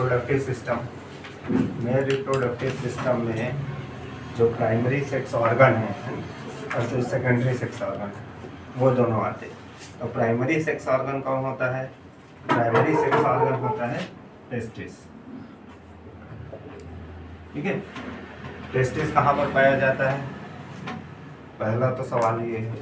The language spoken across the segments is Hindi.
Reproductive system, male reproductive system में जो प्राइमरी सेक्स ऑर्गन है और जो सेकेंडरी सेक्स ऑर्गन है वो दोनों आते हैं। तो प्राइमरी सेक्स ऑर्गन कौन होता है? प्राइमरी सेक्स ऑर्गन होता है टेस्टिस। ठीक है, टेस्टिस कहाँ पर पाया जाता है? पहला तो सवाल ये है,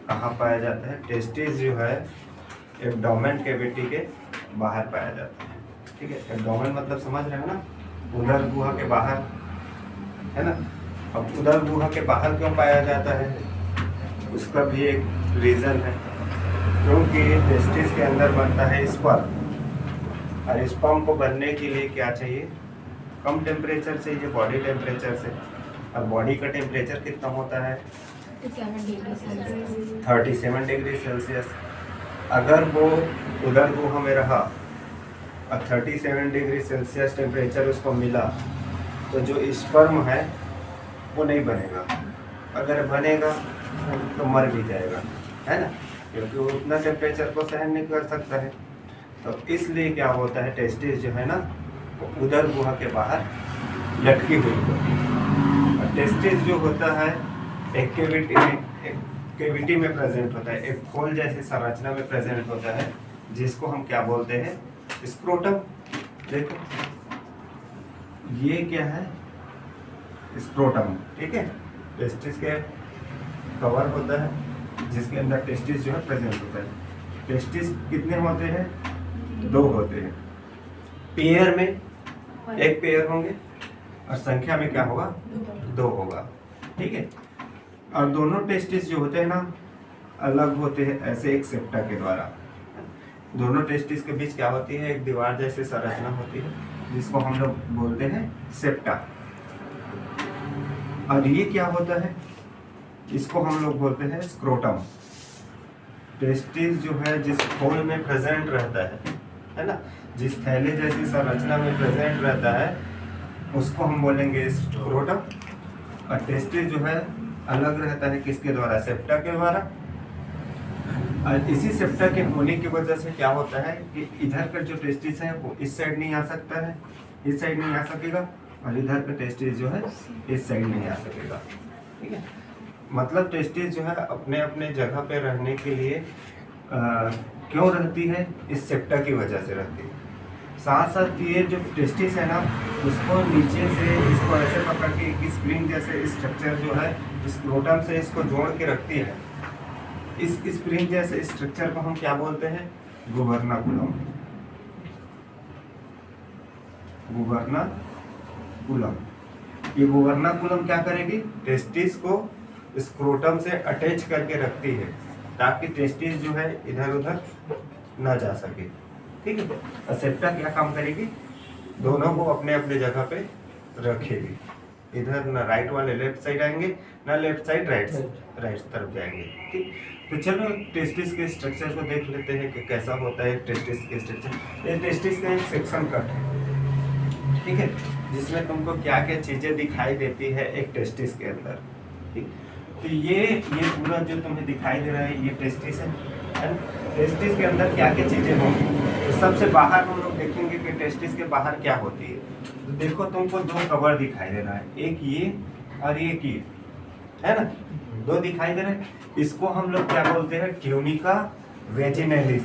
कहाँ पाया जाता है? टेस्टिस जो है एब्डोमेन कैविटी के बाहर पाया जाता है। ठीक है, एब्डोमेन मतलब समझ रहे हो ना, उदर गुहा के बाहर, है ना। अब उदर गुहा के बाहर क्यों पाया जाता है? उसका भी एक रीज़न है, क्योंकि टेस्टिस के अंदर बनता है स्पर्म, और स्पर्म को बनने के लिए क्या चाहिए? कम टेम्परेचर चाहिए बॉडी टेम्परेचर से। और बॉडी का टेम्परेचर कितना होता है? 37 डिग्री सेल्सियस। अगर वो उदर गुहा में रहा और 37 डिग्री सेल्सियस टेम्परेचर उसको मिला तो जो स्पर्म है वो नहीं बनेगा, अगर बनेगा तो मर भी जाएगा, है ना, क्योंकि वो उतना टेम्परेचर को सहन नहीं कर सकता है। तो इसलिए क्या होता है, टेस्टिस जो है ना वो उदर गुहा के बाहर लटकी हुई होती है। और टेस्टिस जो होता है एक कैविटी में प्रेजेंट होता है, एक खोल जैसी संरचना में प्रेजेंट होता है, जिसको हम क्या बोलते हैं? स्क्रोटम। देखो ये क्या है? स्क्रोटम। ठीक है, टेस्टिस के कवर होता है जिसके अंदर टेस्टिस जो है प्रेजेंट होता है। टेस्टिस कितने होते हैं? 2 होते हैं। पेयर में एक पेयर होंगे और संख्या में क्या होगा? 2 होगा। ठीक है, और दोनों टेस्टिस जो होते हैं ना अलग होते हैं ऐसे एक सेप्टा के द्वारा। दोनों टेस्टिस के बीच क्या होती है? एक दीवार जैसी संरचना होती है जिसको हम लोग बोलते हैं सेप्टा। और ये क्या होता है? इसको हम लोग बोलते हैं स्क्रोटम। टेस्टिस जो है जिस खोल में प्रेजेंट रहता है ना, जिस थैले जैसी संरचना में प्रेजेंट रहता है उसको हम बोलेंगे स्क्रोटम। और टेस्टिस जो है अलग रहता है किसके द्वारा? सेप्टा के द्वारा। और इसी सेप्टा के होने की वजह से क्या होता है कि इधर का जो टेस्टिस है वो इस साइड नहीं आ सकता है, इस साइड नहीं आ सकेगा, और इधर का टेस्टिस जो है इस साइड नहीं आ सकेगा। ठीक है, मतलब टेस्टिस जो है अपने अपने जगह पे रहने के लिए क्यों रहती है? इस सेप्टा की वजह से रहती है। साथ साथ ये जो टेस्टिस है ना उसको नीचे से इसको ऐसे पकड़ के एक स्प्रिंग जैसे स्ट्रक्चर जो है स्क्रोटम से इसको जोड़ के रखती है। इस स्प्रिंग जैसे स्ट्रक्चर को हम क्या बोलते हैं? गुबर्नाकुलम। गुबर्नाकुलम। ये गुबर्नाकुलम क्या करेगी? टेस्टिस को स्क्रोटम से अटैच करके रखती है ताकि टेस्टिस जो है इधर उधर ना जा सके। ठीक है, और सेप्टा क्या काम करेगी? दोनों को अपने अपने जगह पे रखेगी। इधर ना राइट वाले लेफ्ट साइड आएंगे, ना लेफ्ट साइड राइट तरफ जाएंगे। ठीक, तो चलो टेस्टिस के स्ट्रक्चर को देख लेते हैं कि कैसा होता है टेस्टिस के स्ट्रक्चर। ये टेस्टिस का एक सेक्शन कट है, ठीक है, जिसमें तुमको क्या क्या चीज़ें दिखाई देती है एक टेस्टिस के अंदर। ठीक, तो ये पूरा जो तुम्हें दिखाई दे रहा है ये टेस्टिस है। टेस्टिस के अंदर क्या क्या चीज़ें होंगी? तो सबसे बाहर हम लोग देखेंगे कि टेस्टिस के बाहर क्या होती है। तो देखो तुमको 2 कवर दिखाई दे रहा है, एक ये और एक ये, है ना, 2 दिखाई दे रहे हैं। इसको हम लोग क्या बोलते हैं? ट्यूनिका वेजिनेलिस,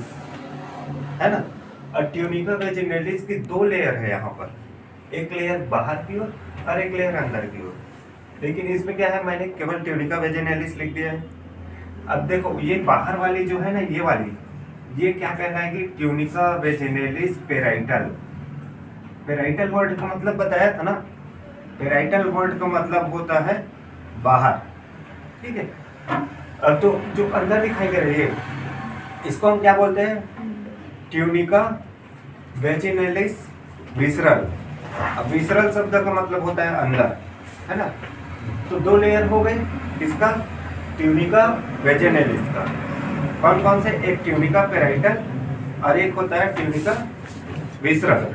है ना। और ट्यूनिका वेजिनेलिस की 2 लेयर है यहाँ पर, एक लेयर बाहर की ओर और एक लेयर अंदर की ओर। लेकिन इसमें क्या है, मैंने केवल ट्यूनिका वेजिनेलिस लिख दिया है। अब देखो ये बाहर वाली जो है ना, ये वाली, ये क्या कहलाएगी? Tunica vaginalis parietal. Parietal word का मतलब बताया था ना, पेराइटल वर्ड का मतलब होता है बाहर। ठीक है, तो जो अंदर दिखाई दे रही है इसको हम क्या बोलते हैं? Tunica vaginalis visceral. अब विसरल शब्द का मतलब होता है अंदर, है ना। तो 2 लेयर हो गए इसका, ट्यूनिका वेजिनेलिस का। कौन कौन से? एक ट्यूनिका पेराइटल और एक होता है ट्यूनिका विसरल,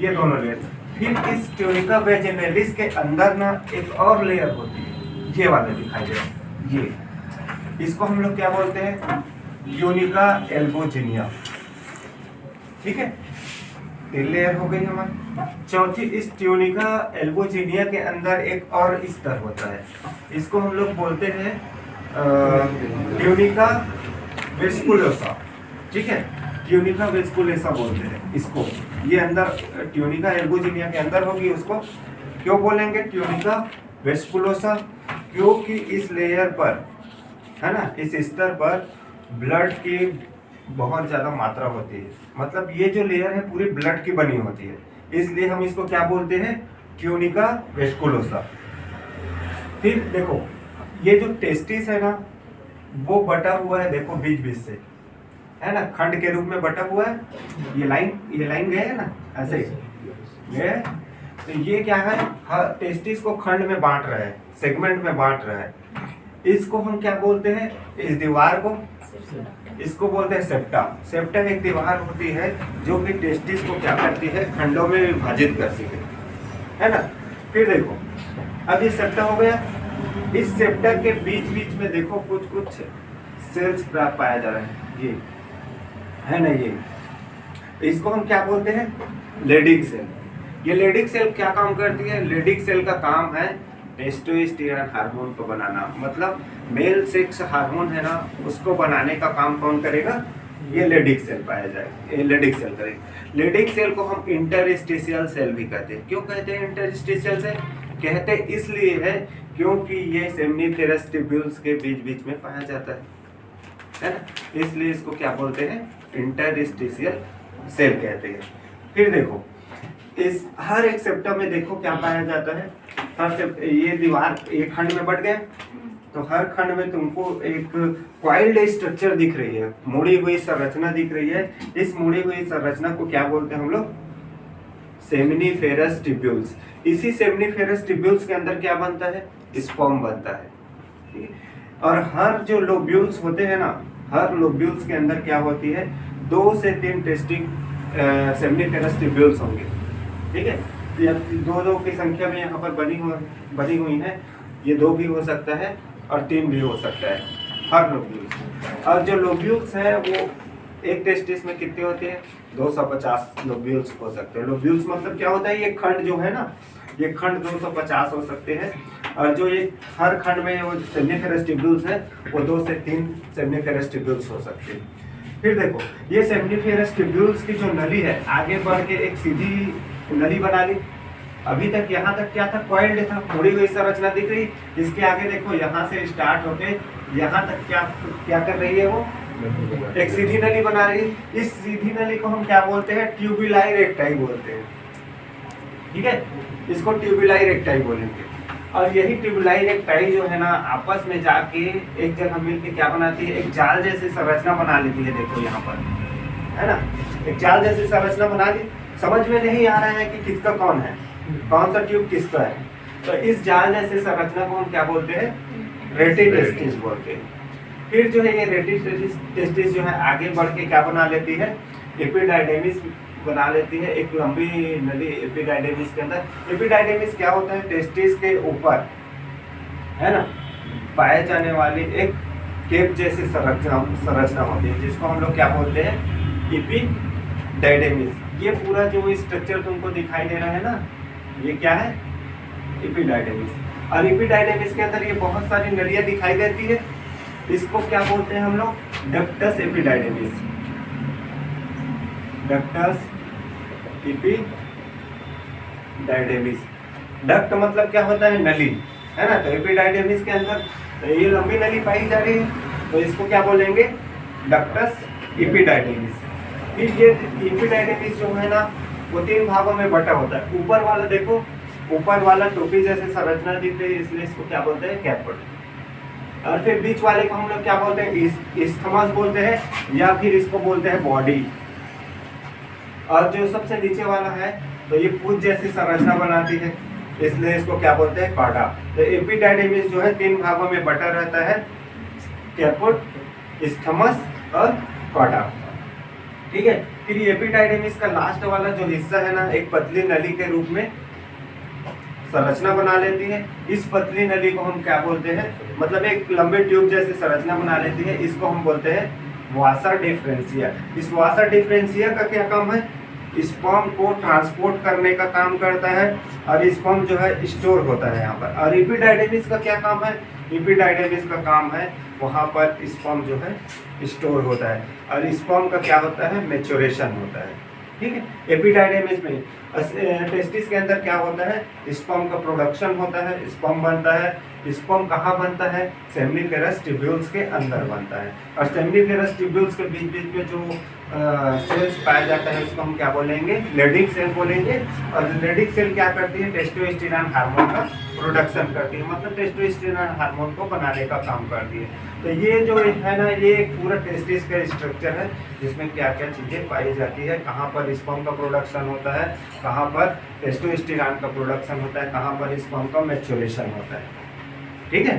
ये दोनों लेयर। फिर इस ट्यूनिका वेजिनेलिस के अंदर ना एक और लेयर होती है, ये वाला दिखाई दे रहा है, ये, इसको हम लोग क्या बोलते हैं? ट्यूनिका एल्बोजिनिया। ठीक है, 3 लेयर हो गई हमारी। चौथी, इस ट्यूनिका एल्बोजिनिया के अंदर एक और स्तर होता है, इसको हम लोग बोलते हैं ट्यूनिका वेस्कुलोसा। ठीक है, ट्यूनिका वेस्कुलोसा बोलते हैं इसको। ये अंदर ट्यूनिका एल्बोजिनिया के अंदर होगी, उसको क्यों बोलेंगे ट्यूनिका वेस्कुलोसा? क्योंकि इस लेयर पर, है ना, इस स्तर पर ब्लड की बहुत ज़्यादा मात्रा होती है। मतलब ये जो लेयर है पूरी ब्लड की बनी होती है, इसलिए हम इसको क्या बोलते हैं? ट्यूनिका वेस्कुलोसा। फिर देखो, ये जो टेस्टिस है ना, वो बटा हुआ है, देखो बीच बीच से, है ना, खंड के रूप में बटा हुआ है। ये लाइन गए है ना, ऐसे गए। तो ये क्या है? टेस्टिस को खंड में बांट रहा है, सेगमेंट में बांट रहा है। इसको हम क्या बोलते हैं? इस दीवार को, इसको बोलते हैं सेप्टा। सेप्टा एक दीवार होती है जो कि टेस्टिस को क्या करती है? खंडों में विभाजित करती है ना। फिर देखो, अब ये सेप्टा हो गया। इस सेप्टा के बीच बीच में देखो कुछ कुछ सेल्स प्राप्त पाया जा रहा है, ये है ना, ये इसको हम क्या बोलते हैं? लेडिक सेल। ये लेडिक सेल क्या काम करती है? लेडिक सेल का काम है टेस्टोस्टेरोन हार्मोन को बनाना। मतलब मेल सेक्स हार्मोन है ना, उसको बनाने का काम कौन करेगा? ये लेडिक सेल पाया जाएगा, ये लेडिक सेल करेगा। लेडिक सेल को हम इंटरस्टिशियल सेल भी कहते हैं। क्यों कहते हैं इंटरस्टिशियल सेल? कहते इसलिए है क्योंकि ये सेमिनिफेरस ट्यूब्यूल्स के बीच बीच में पाया जाता है ना, इसलिए इसको क्या बोलते हैं? इंटरस्टिशियल सेल कहते हैं। फिर देखो, इस हर एक सेप्टा में देखो क्या पाया जाता है? ये दीवार एक खंड में बट गए, तो हर खंड में तुमको एक क्वाइल्ड स्ट्रक्चर दिख रही है, मुड़ी हुई संरचना दिख रही है। इस मुड़ी हुई संरचना को क्या बोलते हैं हम लोग? Seminiferous tubules. इसी सेमिनिफेरस ट्यूब्यूल्स के अंदर क्या बनता है? स्पर्म बनता है। और हर जो लोब्यूल्स होते हैं ना, हर लोब्यूल्स के अंदर क्या होती है? 2 से 3 टेस्टिंग सेमिनिफेरस ट्यूब्यूल्स होंगे। ठीक है, दो की संख्या में यहाँ पर बनी हुई है। ये 2 भी हो सकता है और 3 भी हो सकता है, हर लोब्यूल्स। और जो लोब्यूल्स है वो एक टेस्टिस में कितने होते हैं? 250 लोब्यूल्स हो सकते हैं। लोब्यूल्स मतलब क्या होता है? ये खंड जो है ना, ये खंड 250 हो सकते हैं। और जो ये हर खंड में वो सेमिनिफेरस ट्यूब्यूल्स है, वो 2 से 3 सेमिनिफेरस ट्यूब्यूल्स हो सकते हैं। फिर देखो, ये सेमिनिफेरस ट्यूब्यूल्स की जो नली है, आगे बढ़ के एक सीधी नली बना ली। अभी तक यहाँ तक क्या था? कॉइल्ड था, मुड़ी हुई संरचना दिख रही। इसके आगे देखो, यहाँ से स्टार्ट होके यहाँ तक क्या कर रही है? वो एक सीधी नली बना रही है। इस सीधी नली को हम क्या बोलते हैं? ट्यूबुलाई रेक्टाई बोलते हैं। ठीक है, इसको ट्यूबुलाई रेक्टाई बोलेंगे। और यही ट्यूबुलाई रेक्टाई जो है ना, आपस में जाके एक जगह मिलके क्या बनाती है? एक जाल जैसी संरचना बना लेती है। देखो यहाँ पर, है ना, एक जाल जैसी संरचना बना ली। समझ में नहीं आ रहा है कि किसका कौन है, कौन सा ट्यूब किसका है? तो इस जाल जैसे संरचना को हम क्या बोलते हैं? रेटिटेस्टिस बोलते हैं। फिर जो है ये रेटिटेस्टिस जो है आगे बढ़ के क्या बना लेती है? एपिडाइडेमिस बना लेती है, एक लंबी नली एपिडाइडेमिस के अंदर। एपिडाइडेमिस क्या होता है? टेस्टिस के ऊपर, है ना, पाए जाने वाली एक केप जैसी संरचना होती है, जिसको हम लोग क्या बोलते हैं? एपिडाइडेमिस। ये पूरा जो स्ट्रक्चर तुमको दिखाई दे रहा है ना, ये क्या है? एपिडाइडेमिस। और एपिडाइडेमिस के अंदर ये बहुत सारी नलियां दिखाई देती है। इसको क्या बोलते हैं हम लोग? डक्टस एपिडाइडेमिस। डक्टस एपिडाइडेमिस। डक्ट मतलब क्या होता है? नली, है ना। तो एपिडाइडेमिस के अंदर ये लंबी नली पाई जा रही है, तो इसको क्या बोलेंगे? डक्टस एपिडाइडेमिस। फिर ये एपिडाइडेमिस जो है ना, वो 3 भागों में बटा होता है। ऊपर वाला देखो, ऊपर वाला टोपी जैसे संरचना दिख रही है, इसलिए इसको क्या बोलते हैं? कैपट। और फिर बीच वाले को हम लोग क्या बोलते हैं? इस्थमस बोलते हैं, या फिर इसको बोलते हैं बॉडी। और जो सबसे नीचे वाला है, तो ये पूंछ जैसी संरचना बनाती है, इसलिए इसको क्या बोलते हैं? कॉर्डा। तो एपिडाइडेमिस जो है 3 भागों में बटा रहता है, कैपट, इस्थमस और कॉर्डा। ठीक है, फिर ये एपिडाइडेमिस का लास्ट वाला जो हिस्सा है ना, एक पतली नली के रूप में संरचना बना लेती है। इस पतली नली को हम क्या बोलते हैं? मतलब एक लंबे ट्यूब जैसी संरचना बना लेती है, इसको हम बोलते हैं वासा डिफरेंशिया। इस वासा डिफरेंशिया का क्या काम है? स्पर्म को ट्रांसपोर्ट करने का काम करता है और स्पर्म जो है स्टोर होता है यहाँ पर। और एपिडाइडिमिस का क्या काम है? एपिडाइडिमिस का काम है वहाँ पर स्पर्म जो है स्टोर होता है और स्पर्म का क्या होता है? मैच्योरेशन होता है। ठीक है, एपिडाइडिमिस में टेस्टिस के अंदर क्या होता है? स्पर्म का प्रोडक्शन होता है, स्पर्म बनता है। स्पर्म कहाँ बनता है? सेमिनिफेरस ट्यूब्यूल्स के अंदर बनता है। और सेमिनिफेरस ट्यूब्यूल्स के बीच बीच में जो सेल्स पाया जाता है उसको हम क्या बोलेंगे? लेडिंग सेल बोलेंगे। और लेडिंग सेल क्या करती है? टेस्टोस्टेरोन हार्मोन का प्रोडक्शन करती है, मतलब टेस्टोस्टेरोन हार्मोन को बनाने का काम करती है। तो ये जो है ना, ये एक पूरा टेस्टिस का स्ट्रक्चर है जिसमें क्या क्या चीज़ें पाई जाती है, कहाँ पर स्पर्म का प्रोडक्शन होता है, कहाँ पर टेस्टोस्टेरोन का प्रोडक्शन होता है, कहाँ पर स्पर्म का मैच्योरेशन होता है। ठीक है।